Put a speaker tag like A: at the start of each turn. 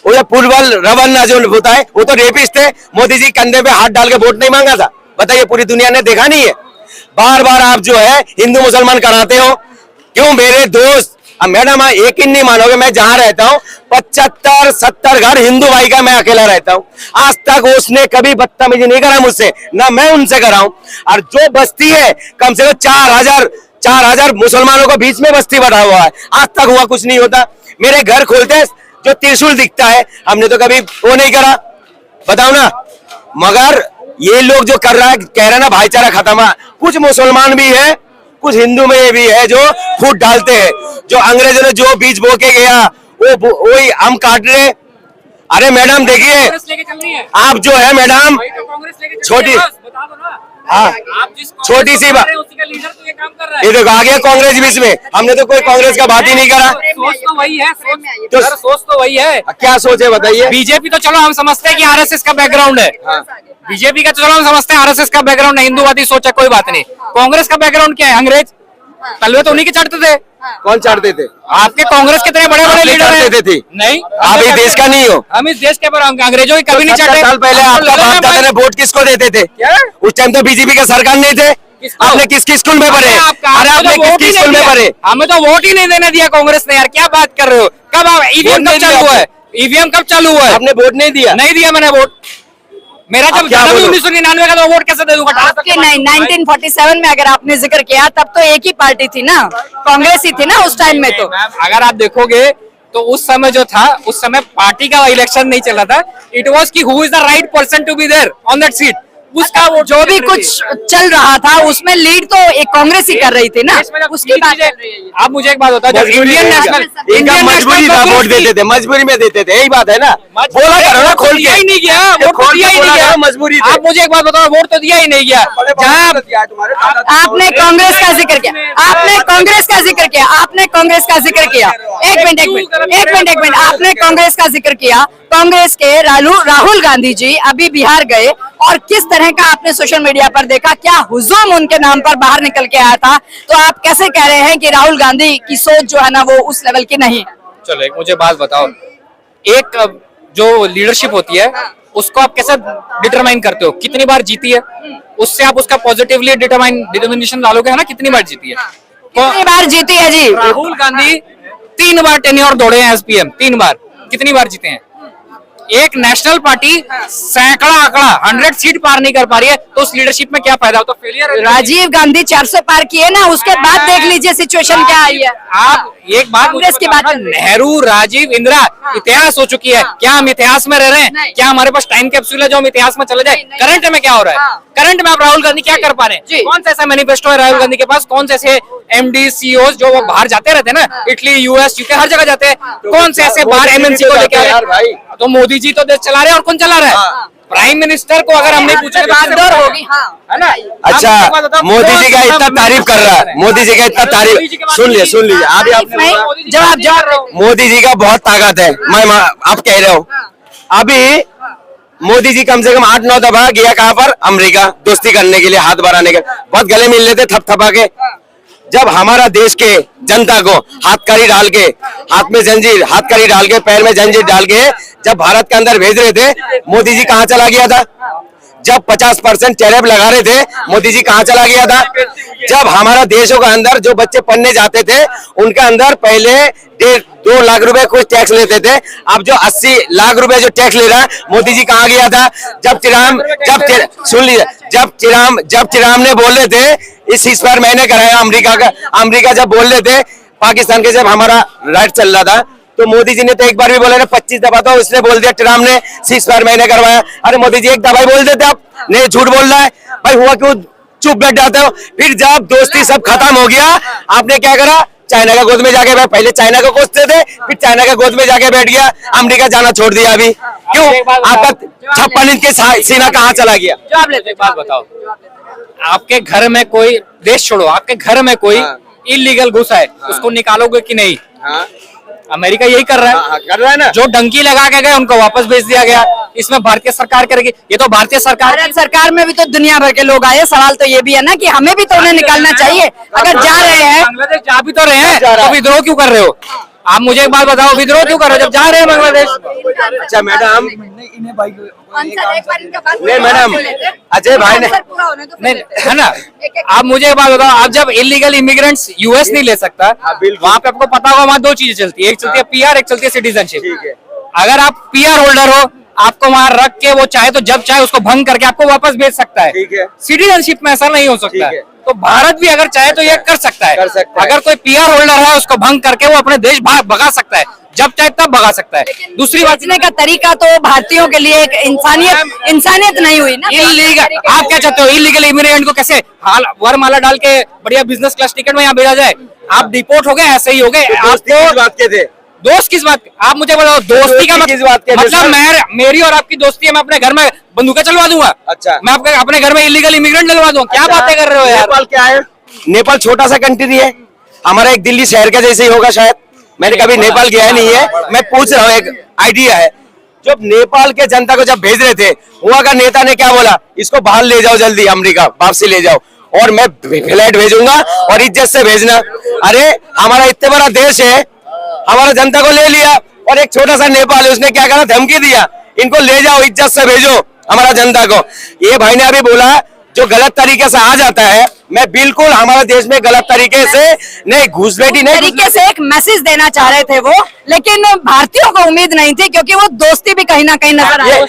A: वो जो पुलवाल रवन्ना जो होता है वो तो रेपिस्ट थे। मोदी जी कंधे पे हाथ डाल के वोट नहीं मांगा था। बताइए, पूरी दुनिया ने देखा नहीं है? बार बार आप जो है हिंदू मुसलमान कराते हो। क्यों मेरे दोस्त, अब मैडम यकीन नहीं मानोगे, मैं जहां रहता हूँ 75-70 घर हिंदू भाई का मैं अकेला रहता हूँ। आज तक उसने कभी बदतमीजी नहीं करा मुझसे, ना मैं उनसे कराऊं। और जो बस्ती है कम से कम 4,000 मुसलमानों को बीच में बस्ती बढ़ा हुआ है, आज तक हुआ कुछ नहीं होता। मेरे घर खोलते जो त्रिशूल दिखता है, हमने तो कभी वो नहीं करा, बताओ ना। मगर ये लोग जो कर रहा है, कह रहे ना भाईचारा खत्म है, कुछ मुसलमान भी है, कुछ हिंदू में भी है जो फूट डालते हैं। जो अंग्रेजों ने जो बीज बो के गया वही हम काट रहे। अरे मैडम देखिए, आप जो है मैडम छोटी, हाँ छोटी सी बात, ये देखो आ गया कांग्रेस बीच में। हमने तो कोई कांग्रेस का बात ही नहीं करा।
B: सोच तो वही है, सोच तो वही है।
A: क्या सोच है बताइए?
B: बीजेपी तो चलो हम समझते हैं कि आरएसएस का बैकग्राउंड है। बीजेपी का चलो हम समझते हैं आरएसएस का बैकग्राउंड है, हिंदूवादी सोच है, कोई बात नहीं। कांग्रेस का बैकग्राउंड क्या है? अंग्रेज तलवे तो उन्हीं के चढ़ते थे।
A: कौन चढ़ते थे?
B: आपके कांग्रेस कितने बड़े बड़े लीडर
A: थे?
B: नहीं,
A: आप इस देश का नहीं हो।
B: हम इस देश के अंग्रेजों की कभी नहीं चढ़े।
A: साल पहले आपका बाप दादा ने वोट किसको देते थे? उस टाइम तो बीजेपी का सरकार नहीं थे। आपने किस स्कूल में पढ़े? अरे आपने किस स्कूल में पढ़े?
B: हमें तो वोट ही नहीं देने दिया कांग्रेस ने। यार क्या बात कर रहे हो? कब ईवीएम कब चालू हुआ है? ईवीएम कब चालू हुआ है?
A: आपने वोट नहीं दिया?
B: नहीं दिया मैंने वोट। मेरा जब जन्म 1999 का, तो वोट कैसे दे दूंगा?
C: 1947 में अगर आपने जिक्र किया तब तो एक ही पार्टी थी ना, कांग्रेस ही थी ना उस टाइम में। तो
B: अगर आप देखोगे तो उस समय जो था, उस समय पार्टी का इलेक्शन नहीं चल रहा था। इट वाज कि who is the right person to be there on that seat. उसका वो
C: जो भी कुछ चल रहा था उसमें लीड तो एक कांग्रेस ही कर रही थी ना, उसकी बात कर रही है।
B: आप मुझे एक बात बताओ, जब इंडियन नेशनल
A: मजबूरी था, वोट देते थे, मजबूरी में देते थे, यही बात है ना। बोला करो ना, खोल
B: दिया ही नहीं गया, वोट दिया ही नहीं गया,
A: मजबूरी।
B: आप मुझे एक बात बताओ, वोट तो दिया ही नहीं गया।
C: आपने कांग्रेस का जिक्र किया, आपने कांग्रेस का जिक्र किया, आपने कांग्रेस का जिक्र किया। एक मिनट, आपने कांग्रेस का जिक्र किया। कांग्रेस के राहुल गांधी जी अभी बिहार गए और किस तरह का आपने सोशल मीडिया पर देखा, क्या हुजूम उनके नाम पर बाहर निकल के आया था। तो आप कैसे कह रहे हैं कि राहुल गांधी की सोच जो है ना वो उस लेवल की नहीं है?
B: चलो एक मुझे बात बताओ, एक जो लीडरशिप होती है उसको आप कैसे डिटरमाइन करते हो? कितनी बार जीती है, उससे आप उसका पॉजिटिवली डिटर्मिनेशन डालोगे, है ना? कितनी बार जीती है?
C: कितनी बार जीती है जी?
B: राहुल गांधी 3 बार टेन्योर दौड़े हैं एसपीएम, 3 बार। कितनी बार जीते हैं? एक नेशनल पार्टी सैकड़ा 100 सीट पार नहीं कर पा रही है, तो उस लीडरशिप में क्या फायदा हो? तो फेलियर है।
C: राजीव गांधी 400 पार किए ना, उसके बाद देख लीजिए सिचुएशन क्या आई है।
B: आप एक बात
C: कांग्रेस की बात,
B: नेहरू, राजीव, इंदिरा इतिहास हो चुकी है। क्या हम इतिहास में रह रहे हैं? क्या हमारे पास टाइम कैप्सूल है जो हम इतिहास में चले जाए? करंट में क्या हो रहा है? करंट में आप राहुल गांधी क्या कर पा रहे हैं? कौन सा ऐसा मैनिफेस्टो है राहुल गांधी के पास? कौन से ऐसे एमडी सीईओ जो वो बाहर जाते रहते हैं ना, इटली, यूएस, यूके, हर जगह जाते हैं, कौन से ऐसे बाहर एमएनसी को लेके आ रहे हैं? तो मोदी जी तो देश चला रहे हैं, और कौन चला रहा है? प्राइम मिनिस्टर को अगर हम नहीं पूछे
C: बागडोर होगी,
B: है ना?
A: अच्छा, मोदी जी का इतना तारीफ कर रहा है, मोदी जी का इतना तारीफ, सुन लीजिए अभी
C: जवाब
A: मोदी जी का बहुत ताकत है। मैं आप कह रहे हो, अभी मोदी जी कम से कम 8-9 दफा गया कहाँ पर? अमेरिका, दोस्ती करने के लिए, हाथ बढ़ाने के, बहुत गले मिल लेते थपथपा के। जब हमारा देश के जनता को हाथकड़ी डाल के, हाथ में जंजीर, हाथकड़ी डाल के, पैर में जंजीर डाल के जब भारत के अंदर भेज रहे थे, मोदी जी कहाँ चला गया था? जब 50% टैरिफ लगा रहे थे, मोदी जी कहाँ चला गया था? जब हमारा देशों के अंदर जो बच्चे पढ़ने जाते थे उनके अंदर पहले 1.5-2 लाख रुपए कुछ टैक्स लेते थे, अब जो 80 लाख रुपए जो टैक्स ले रहा है, मोदी जी कहाँ गया था? सुन लीजिए, जब चिराम ने बोले थे इस पर मैंने कराया अमेरिका जब बोल रहे थे पाकिस्तान के, जब हमारा राइट चल रहा था, तो मोदी जी ने तो एक बार भी बोला ना, 25 दफा तो उसने बोल दिया ट्रम्प ने सीज फायर मैंने करवाया। अरे मोदी जी एक दफा ही बोल देते, आप नहीं झूठ बोल रहा है भाई, हुआ क्यों चुप बैठ जाते हो? फिर जब दोस्ती सब खत्म हो गया, आपने क्या करा? चाइना का गोद में जाके बैठ, पहले चाइना को कोसते थे, फिर चाइना का गोद में जाके बैठ गया, अमेरिका जाना छोड़ दिया। अभी क्यों? आपका 56 इंच के सीना कहाँ चला गया?
B: एक बात बताओ, आपके घर में कोई, देश छोड़ो, आपके घर में कोई इलीगल घुसा है, उसको निकालोगे कि नहीं? अमेरिका यही कर रहा है,
A: कर रहा है ना।
B: जो डंकी लगा के गए उनको वापस भेज दिया गया। इसमें भारतीय सरकार करेगी? ये तो भारतीय सरकार
C: में भी तो दुनिया भर के लोग आए। सवाल तो ये भी है ना कि हमें भी तो उन्हें निकालना चाहिए। अगर जा रहे हैं,
B: बांग्लादेश जा भी तो रहे हैं, तो विद्रोह क्यों कर रहे हो? आप मुझे एक बात बताओ, विद्रोह क्यों कर रहे हो जब जा रहे हैं बांग्लादेश?
A: अच्छा मैडम,
C: आंसर एक बार इनका बात
A: नहीं मैडम, अजय भाई ने
C: आंसर पूरा होने दो, फिर
B: नहीं
C: देते हैं।
B: है ना, आप मुझे एक बात बताओ, आप जब इलीगल इमिग्रेंट्स यूएस नहीं ले सकता,
A: बिल्कुल।
B: वहाँ पे आपको पता होगा वहाँ दो चीजें चलती है, एक चलती है पीआर, एक चलती है सिटीजनशिप।
A: ठीक है।
B: अगर आप पीआर होल्डर हो, आपको वहाँ रख के वो चाहे तो जब चाहे उसको भंग करके आपको वापस भेज सकता है।
A: ठीक है।
B: सिटीजनशिप में ऐसा नहीं हो सकता
A: ठीक है।
B: तो भारत भी अगर चाहे तो ये कर सकता है।
A: कर सकता है।
B: अगर कोई पीआर होल्डर है उसको भंग करके वो अपने देश भगा सकता है, जब चाहे तब भगा सकता है। दूसरी बात,
C: बेचने का तरीका तो भारतीयों के लिए एक इंसानियत नहीं हुई ना।
B: इलीगल, आप क्या चाहते हो इलीगल इमिग्रेंट को कैसे वरमाला डाल के बढ़िया बिजनेस क्लास टिकट में यहाँ भेजा जाए? आप डिपोर्ट हो गए, ऐसे ही हो गए।
A: दोस्ती
B: आपको
A: किस बात के थे?
B: दोस्त किस बात, आप मुझे बताओ दोस्ती का
A: किस बात के?
B: मतलब मेरी और आपकी दोस्ती है, मैं अपने घर में बंदूकें चलवा दूंगा?
A: अच्छा।
B: मैं आपके अपने घर में इलीगल इमिग्रेंट डलवा दूंगा? क्या बातें कर रहे हो यार?
A: नेपाल क्या है? नेपाल छोटा सा कंट्री है, हमारा एक दिल्ली शहर का जैसे ही होगा शायद। मैंने कभी नेपाल गया नहीं है, मैं पूछ रहा हूँ, एक आइडिया है। जब नेपाल के जनता को जब भेज रहे थे, वहां का नेता ने क्या बोला? इसको बाहर ले जाओ जल्दी, अमेरिका वापसी ले जाओ, और मैं फ्लाइट भेजूंगा और इज्जत से भेजना। अरे हमारा इतना बड़ा देश है, हमारा जनता को ले लिया, और एक छोटा सा नेपाल है, उसने क्या करा? धमकी दिया, इनको ले जाओ, इज्जत से भेजो हमारा जनता को। ये भाई ने अभी बोला जो गलत तरीके से आ जाता है, मैं बिल्कुल हमारे देश में गलत तरीके से नहीं, घुसपैठी नहीं,
C: तरीके से एक मैसेज देना चाह रहे थे वो, लेकिन भारतीयों को उम्मीद नहीं थी, क्योंकि वो दोस्ती भी कहीं ना कहीं नजर
A: ये
C: आई।